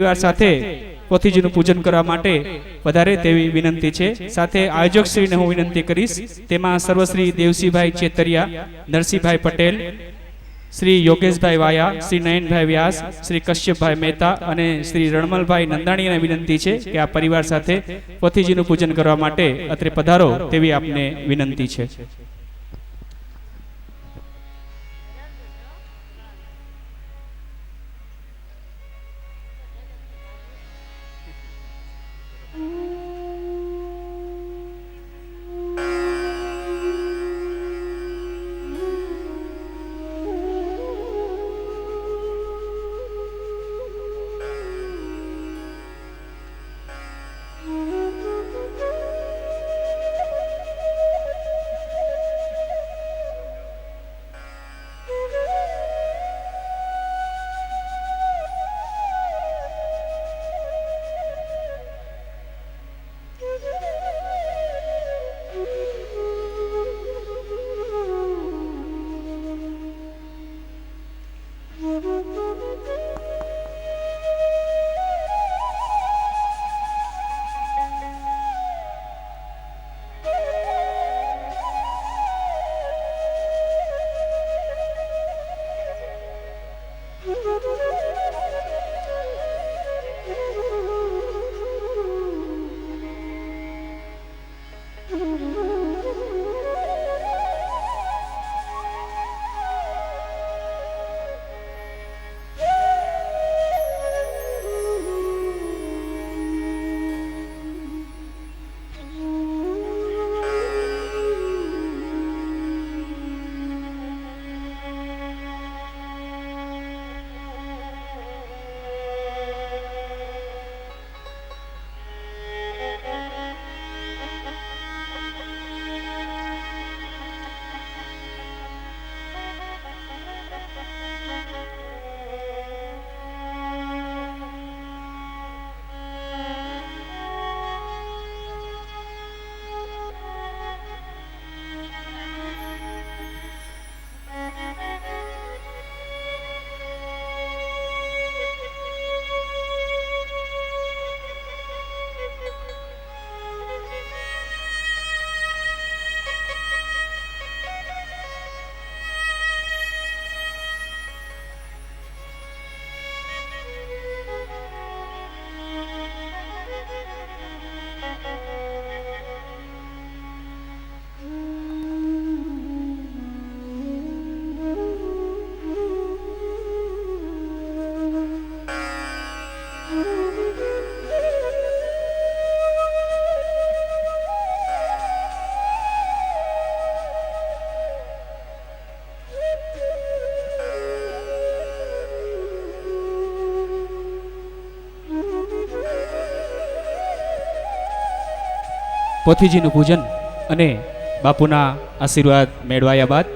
परिवार साथे पोथीजीનું પૂજન કરવા માટે વધારે તેવી વિનંતી છે। સાથે આયોજક શ્રીને હું વિનંતી કરીશ, તેમાં સર્વશ્રી દેવસીભાઈ ચેતરિયા, નરસિંહભાઈ પટેલ, श्री योगेशभाई वाया, श्री नयनभाई व्यास, श्री कश्यपभाई मेहता और श्री रणमलभाई नंदाणी ने विनंती है कि आ परिवार साथे पोथीजीનું पूजन करवा माटे अत्रे पधारो तेवी आपने विनंती है। पोथीजीનું પૂજન અને બાપુના આશીર્વાદ મેળવ્યા બાદ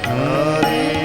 Hare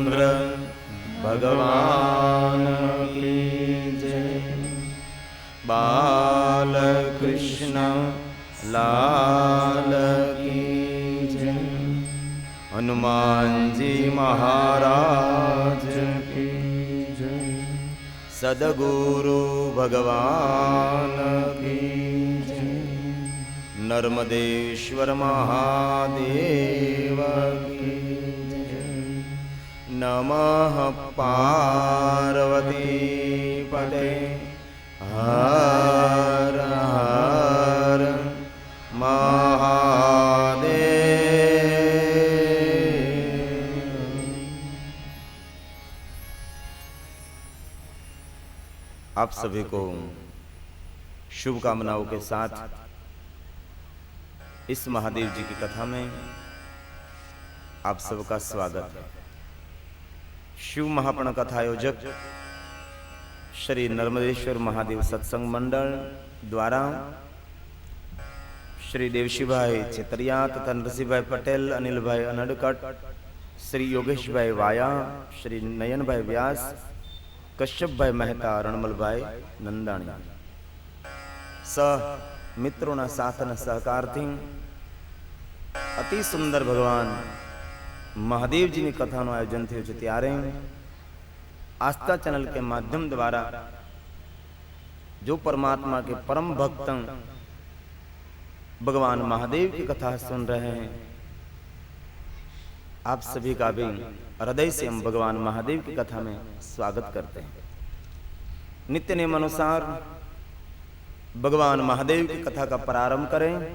रामचंद्र भगवान की जय। बाल कृष्ण लाल की जय। हनुमान जी महाराज की जय। सद्गुरु भगवान की जय। नर्मदेश्वर महादेव की जय। नमः पार्वती पते हर हर महादेव। आप सभी को शुभकामनाओं के साथ इस महादेव जी की कथा में आप सबका स्वागत है। शिव महापण कथा आयोजक श्री नर्मदेश्वर महादेव सत्संग मंडल द्वारा श्री देवसी भाई चेतरिया तथा नरसिंह भाई पटेल, अनिल भाई अनडकट, श्री योगेश भाई वाया, श्री नयन भाई व्यास, कश्यप भाई मेहता, रणमल भाई नंदाणी सह मित्रों साथ सहकार थी अति सुंदर भगवान महादेव जी की कथा आयोजन थे। त्यारे आस्था चैनल के माध्यम द्वारा जो परमात्मा के परम भक्त भगवान महादेव की कथा सुन रहे हैं, आप सभी का भी हृदय से हम भगवान महादेव की कथा में स्वागत करते हैं। नित्य नियम अनुसार भगवान महादेव की कथा का प्रारंभ करें।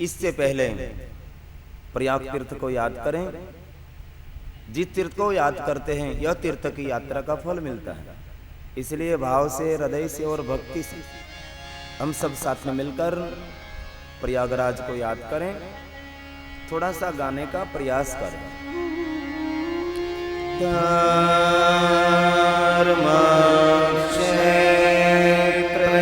इससे पहले प्रयाग तीर्थ को याद करें। जिस तीर्थ को याद करते हैं यह तीर्थ की यात्रा का फल मिलता है। इसलिए भाव से, हृदय से और भक्ति से हम सब साथ में मिलकर प्रयागराज को याद करें। थोड़ा सा गाने का प्रयास करें। धर्म क्षेत्रे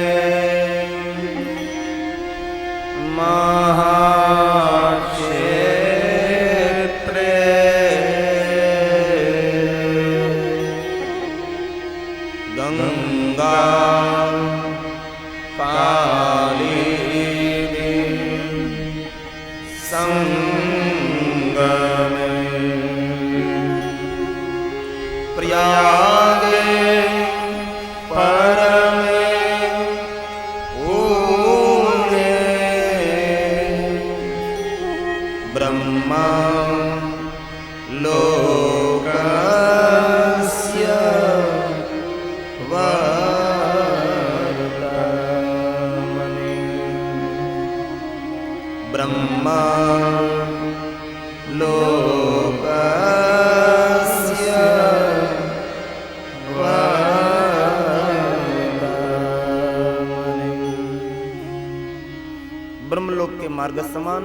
ब्रह्मलोक के मार्ग समान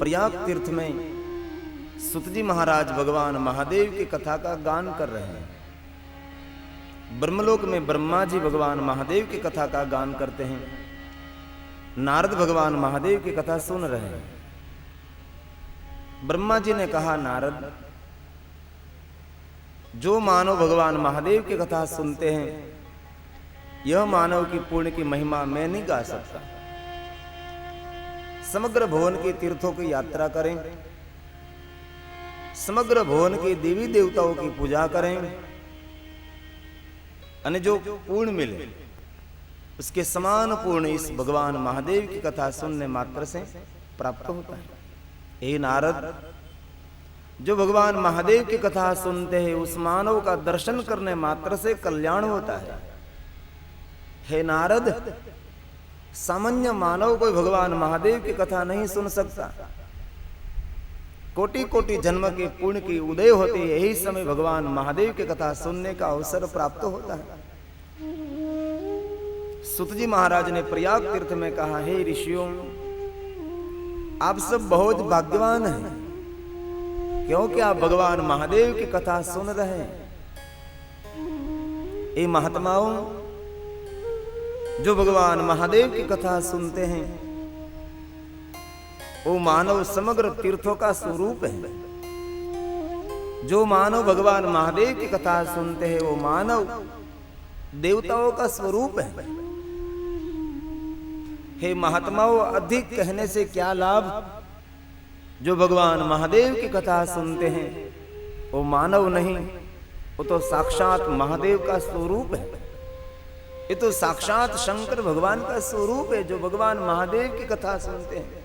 प्रयाग तीर्थ में सुत जी महाराज भगवान महादेव की कथा का गान कर रहे हैं। ब्रह्मलोक में ब्रह्मा जी भगवान महादेव की कथा का गान करते हैं। नारद भगवान महादेव की कथा सुन रहे हैं। ब्रह्मा जी ने कहा, नारद, जो मानव भगवान महादेव की कथा सुनते हैं, यह मानव की पुण्य की महिमा मैं नहीं गा सकता। समग्र भुवन के तीर्थों की यात्रा करें, समग्र भुवन के देवी देवताओं की पूजा करें, और जो पूर्ण मिले उसके समान पूर्ण इस भगवान महादेव की कथा सुनने मात्र से प्राप्त होता है। हे नारद, जो भगवान महादेव की कथा सुनते हैं उस मानव का दर्शन करने मात्र से कल्याण होता है। हे नारद, सामान्य मानव कोई भगवान महादेव की कथा नहीं सुन सकता। कोटि कोटि जन्म के पुण्य की उदय होती है, यही समय भगवान महादेव की कथा सुनने का अवसर प्राप्त होता है। सुत जी महाराज ने प्रयाग तीर्थ में कहा, हे ऋषियों, आप सब बहुत भाग्यवान हैं, क्योंकि आप भगवान महादेव की कथा सुन रहे हैं। ये महात्माओं, जो भगवान महादेव की कथा सुनते हैं वो मानव समग्र तीर्थों का स्वरूप है। जो मानव भगवान महादेव की कथा सुनते हैं वो मानव देवताओं का स्वरूप है। हे महात्माओं, अधिक कहने से क्या लाभ। जो भगवान महादेव की कथा सुनते हैं वो मानव नहीं, वो तो साक्षात महादेव का स्वरूप है। ये तो साक्षात शंकर भगवान का स्वरूप है जो भगवान महादेव की कथा सुनते हैं।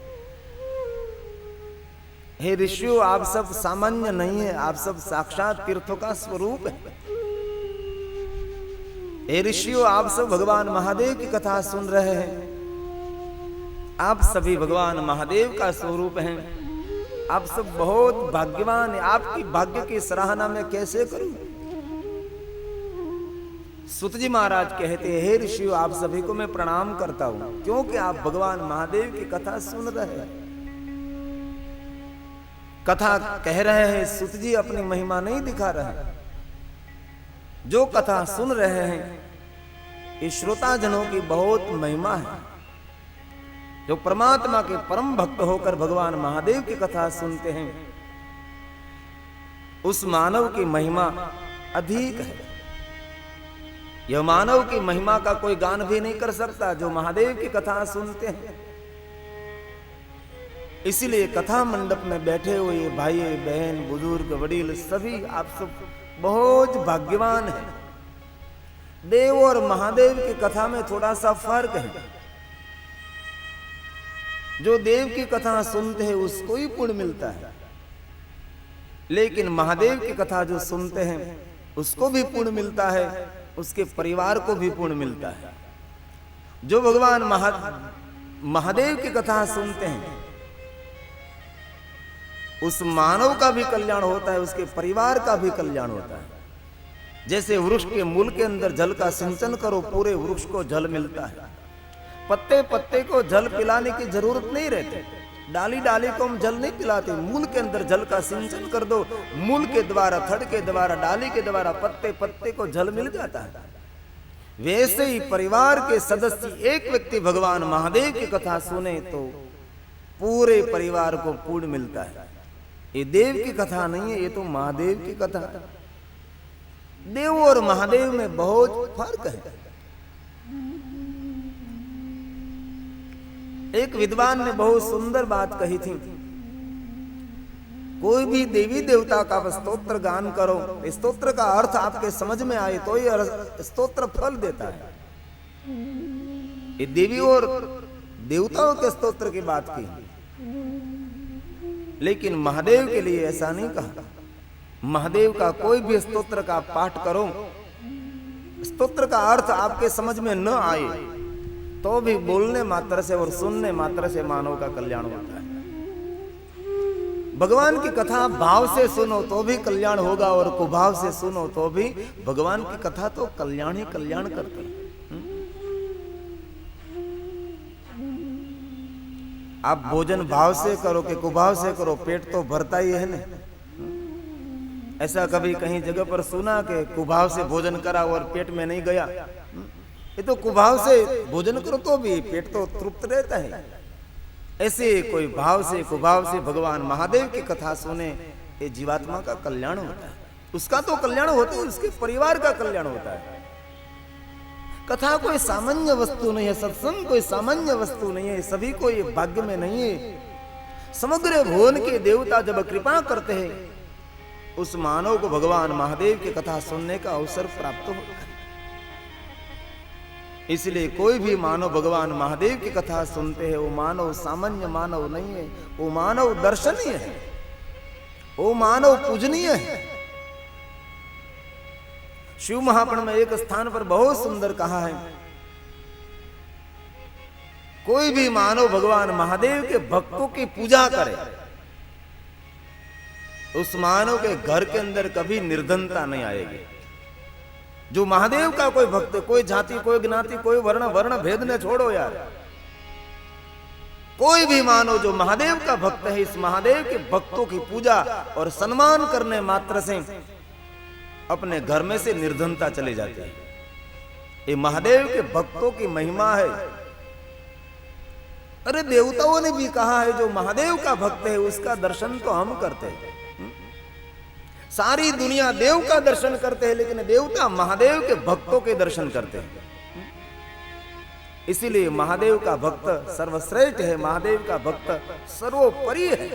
हे ऋषियों, आप सब सामान्य नहीं है, आप सब साक्षात तीर्थों का स्वरूप है। हे ऋषियों, आप सब भगवान महादेव की कथा सुन रहे हैं। आप सभी भगवान महादेव का स्वरूप हैं। आप सब बहुत भाग्यवान हैं। आपकी भाग्य की सराहना मैं कैसे करूं। सुत जी महाराज कहते हैं, हे ऋषियों, आप सभी को मैं प्रणाम करता हूं, क्योंकि आप भगवान महादेव की कथा सुन रहे हैं। कथा कह रहे हैं, सुत जी अपनी महिमा नहीं दिखा रहे। जो कथा सुन रहे हैं ये श्रोता जनों की बहुत महिमा है। जो परमात्मा के परम भक्त होकर भगवान महादेव की कथा सुनते हैं उस मानव की महिमा अधिक है। यह मानव की महिमा का कोई गान भी नहीं कर सकता जो महादेव की कथा सुनते हैं। इसीलिए कथा मंडप में बैठे हुए भाई बहन बुजुर्ग वडील सभी आप सब बहुत भाग्यवान हैं। देव और महादेव की कथा में थोड़ा सा फर्क है। जो देव की कथा सुनते हैं उसको ही पुण्य मिलता है, लेकिन महादेव की कथा जो सुनते हैं उसको भी पुण्य मिलता है, उसके परिवार को भी पुण्य मिलता है। जो भगवान महादेव की कथा सुनते हैं उस मानव का भी कल्याण होता है, उसके परिवार का भी कल्याण होता है। जैसे वृक्ष के मूल के अंदर जल का सिंचन करो, पूरे वृक्ष को जल मिलता है। पत्ते पत्ते को जल पिलाने की जरूरत नहीं रहती, डाली डाली को हम जल नहीं पिलाते, मूल के अंदर जल का सिंचन कर दो, मूल के द्वारा, थड़ के द्वारा, डाली के द्वारा पत्ते पत्ते को जल मिल जाता है। वैसे ही परिवार के सदस्य एक व्यक्ति भगवान महादेव की कथा सुने तो पूरे परिवार को पुण्य मिलता है। ये देव की कथा नहीं है, ये तो महादेव की कथा है। देव और महादेव में बहुत फर्क है। एक विद्वान ने बहुत सुंदर बात कही थी, कोई भी देवी देवता का स्तोत्र गान करो, स्तोत्र का अर्थ आपके समझ में आए तो ये स्तोत्र फल देता है। ये देवी और देवताओं के स्तोत्र की बात की, लेकिन महादेव के लिए ऐसा नहीं कहा। महादेव का कोई भी स्तोत्र का पाठ करो, स्तोत्र का अर्थ आपके समझ में न आए तो भी बोलने मात्र से और सुनने मात्र से मानव का कल्याण होता है। भगवान की कथा भाव से सुनो तो भी कल्याण होगा और कुभाव से सुनो तो भी। भगवान की कथा तो कल्याण ही कल्याण करती है। आप भोजन भाव से करो कि कुभाव से करो, पेट तो भरता ही है ना। ऐसा कभी कहीं जगह पर सुना कि कुभाव से भोजन करा और पेट में नहीं गया। ये तो कुभाव से भोजन करो तो भी पेट तो तृप्त रहता है। ऐसे कोई भाव से कुभाव से भगवान महादेव की कथा सुने, ये जीवात्मा का कल्याण होता है। उसका तो कल्याण होता है, उसके परिवार का कल्याण होता है। कथा कोई सामान्य वस्तु नहीं है, सत्संग कोई सामान्य वस्तु नहीं है, सभी को ये भाग्य में नहीं है। समग्र भुवन के देवता जब कृपा करते हैं उस मानव को भगवान महादेव की कथा सुनने का अवसर प्राप्त होता है। इसलिए कोई भी मानव भगवान महादेव की कथा सुनते हैं वो मानव सामान्य मानव नहीं है, वो मानव दर्शनीय है, वो मानव पूजनीय है। शिव महापुराण में एक स्थान पर बहुत सुंदर कहा है, कोई भी मानव भगवान महादेव के भक्तों की पूजा करे उस मानव के घर के अंदर कभी निर्धनता नहीं आएगी। जो महादेव का कोई भक्त, कोई जाति, कोई ज्ञाति, कोई वर्ण भेद न छोड़ो यार, कोई भी मानो जो महादेव का भक्त है, इस महादेव के भक्तों की पूजा और सम्मान करने मात्र से अपने घर में से निर्धनता चले जाती है। ये महादेव के भक्तों की महिमा है। अरे देवताओं ने भी कहा है जो महादेव का भक्त है उसका दर्शन तो हम करते हैं। सारी दुनिया देव का दर्शन करते हैं, लेकिन देवता महादेव के भक्तों के दर्शन करते हैं। इसीलिए महादेव का भक्त सर्वश्रेष्ठ है, महादेव का भक्त सर्वोपरि है।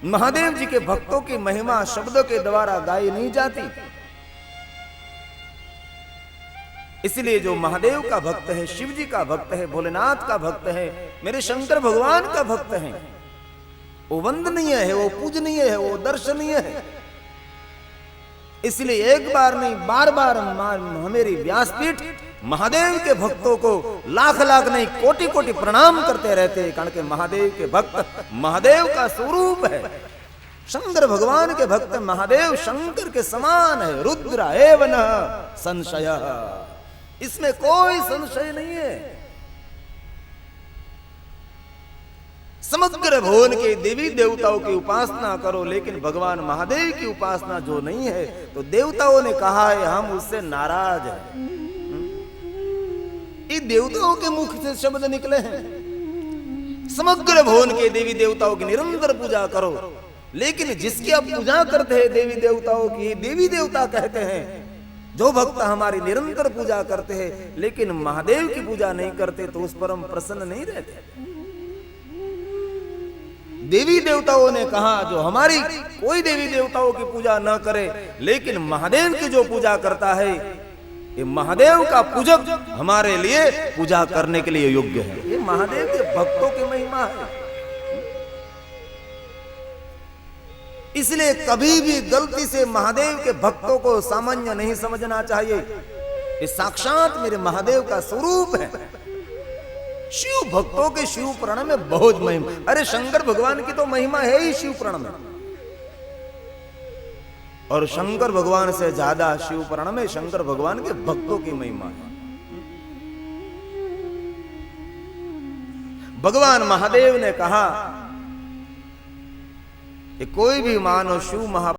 महादेव जी के भक्तों की महिमा शब्दों के द्वारा गाई नहीं जाती। इसलिए जो महादेव का भक्त है, शिव जी का भक्त है, भोलेनाथ का भक्त है, मेरे शंकर भगवान का भक्त है, वो वंदनीय है, वो पूजनीय है, वो दर्शनीय है। इसलिए एक बार नहीं बार बार हमारी व्यासपीठ महादेव के भक्तों को लाख लाख नहीं कोटि कोटि प्रणाम करते रहते हैं। कारण के महादेव के भक्त महादेव का स्वरूप है। शंकर भगवान के भक्त महादेव शंकर के समान है। रुद्र एव न संशय, इसमें कोई संशय नहीं है। समग्र भुवन के देवी देवताओं की उपासना करो, लेकिन भगवान महादेव की उपासना जो नहीं है, तो देवताओं ने कहा है हम उससे नाराज हैं। ये देवताओं के मुख से शब्द निकले हैं। समग्र भुवन के देवी देवताओं की निरंतर पूजा करो, लेकिन जिसकी आप पूजा करते हैं देवी देवताओं की, देवी देवता कहते हैं। जो भक्त हमारी निरंतर पूजा करते हैं लेकिन महादेव की पूजा नहीं करते, तो उस पर हम प्रसन्न नहीं रहते। देवी देवताओं ने कहा जो हमारी कोई देवी देवताओं की पूजा न करे, लेकिन महादेव की जो पूजा करता है, ये महादेव का पूजक हमारे लिए पूजा करने के लिए योग्य है। ये महादेव के भक्तों की महिमा है। इसलिए कभी भी गलती से महादेव के भक्तों को सामान्य नहीं समझना चाहिए। ये साक्षात मेरे महादेव का स्वरूप है। शिव भक्तों के शिव पुराण में बहुत महिमा। अरे शंकर भगवान की तो महिमा है ही शिव पुराण में, और शंकर भगवान से ज्यादा शिव पुराण में शंकर भगवान के भक्तों की महिमा है। भगवान महादेव ने कहा कि कोई भी मानो शिव महा